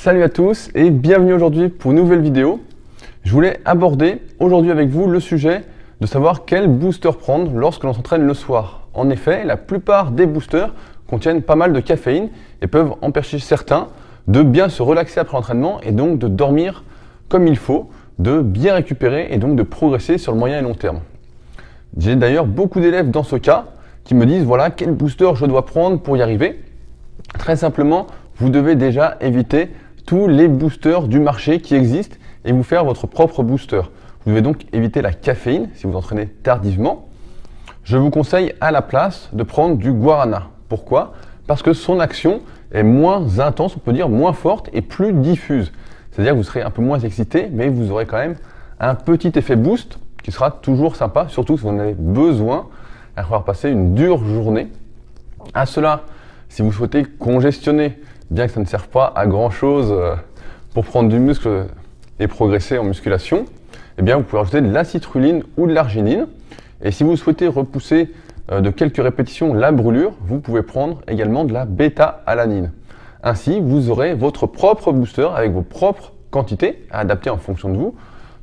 Salut à tous et bienvenue aujourd'hui pour une nouvelle vidéo. Je voulais aborder aujourd'hui avec vous le sujet de savoir quel booster prendre lorsque l'on s'entraîne le soir. En effet, la plupart des boosters contiennent pas mal de caféine et peuvent empêcher certains de bien se relaxer après l'entraînement et donc de dormir comme il faut, de bien récupérer et donc de progresser sur le moyen et long terme. J'ai d'ailleurs beaucoup d'élèves dans ce cas qui me disent voilà quel booster je dois prendre pour y arriver. Très simplement, vous devez déjà éviter tous les boosters du marché qui existent et vous faire votre propre booster. Vous devez donc éviter la caféine si vous entraînez tardivement. Je vous conseille à la place de prendre du guarana. Pourquoi? Parce que son action est moins intense, on peut dire moins forte et plus diffuse. C'est-à-dire que vous serez un peu moins excité, mais vous aurez quand même un petit effet boost qui sera toujours sympa, surtout si vous en avez besoin après avoir passé une dure journée. À cela, si vous souhaitez congestionner, bien que ça ne serve pas à grand chose pour prendre du muscle et progresser en musculation, eh bien vous pouvez rajouter de la citrulline ou de l'arginine. Et si vous souhaitez repousser de quelques répétitions la brûlure, vous pouvez prendre également de la bêta-alanine. Ainsi, vous aurez votre propre booster avec vos propres quantités à adapter en fonction de vous.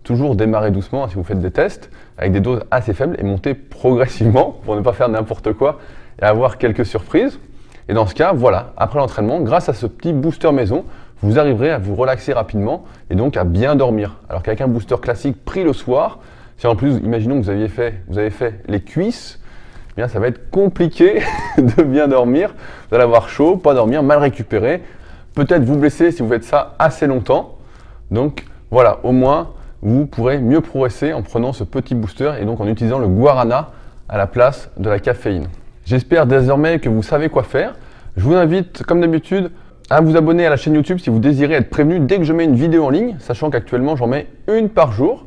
Toujours démarrer doucement si vous faites des tests avec des doses assez faibles et monter progressivement pour ne pas faire n'importe quoi et avoir quelques surprises. Et dans ce cas, voilà, après l'entraînement, grâce à ce petit booster maison, vous arriverez à vous relaxer rapidement et donc à bien dormir. Alors qu'avec un booster classique pris le soir, si en plus, imaginons que vous avez fait les cuisses, eh bien ça va être compliqué de bien dormir. Vous allez avoir chaud, pas dormir, mal récupérer, peut-être vous blesser si vous faites ça assez longtemps. Donc voilà, au moins, vous pourrez mieux progresser en prenant ce petit booster et donc en utilisant le guarana à la place de la caféine. J'espère désormais que vous savez quoi faire. Je vous invite, comme d'habitude, à vous abonner à la chaîne YouTube si vous désirez être prévenu dès que je mets une vidéo en ligne, sachant qu'actuellement j'en mets une par jour.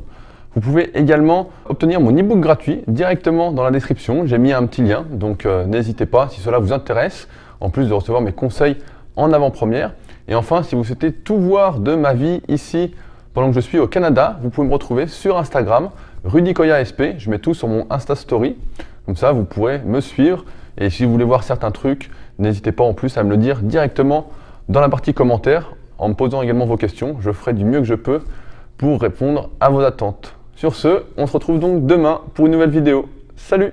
Vous pouvez également obtenir mon e-book gratuit directement dans la description. J'ai mis un petit lien, donc n'hésitez pas si cela vous intéresse, en plus de recevoir mes conseils en avant-première. Et enfin, si vous souhaitez tout voir de ma vie ici pendant que je suis au Canada, vous pouvez me retrouver sur Instagram, RudyKoyaSP. Je mets tout sur mon Insta Story. Comme ça, vous pourrez me suivre. Et si vous voulez voir certains trucs, n'hésitez pas en plus à me le dire directement dans la partie commentaires, en me posant également vos questions. Je ferai du mieux que je peux pour répondre à vos attentes. Sur ce, on se retrouve donc demain pour une nouvelle vidéo. Salut!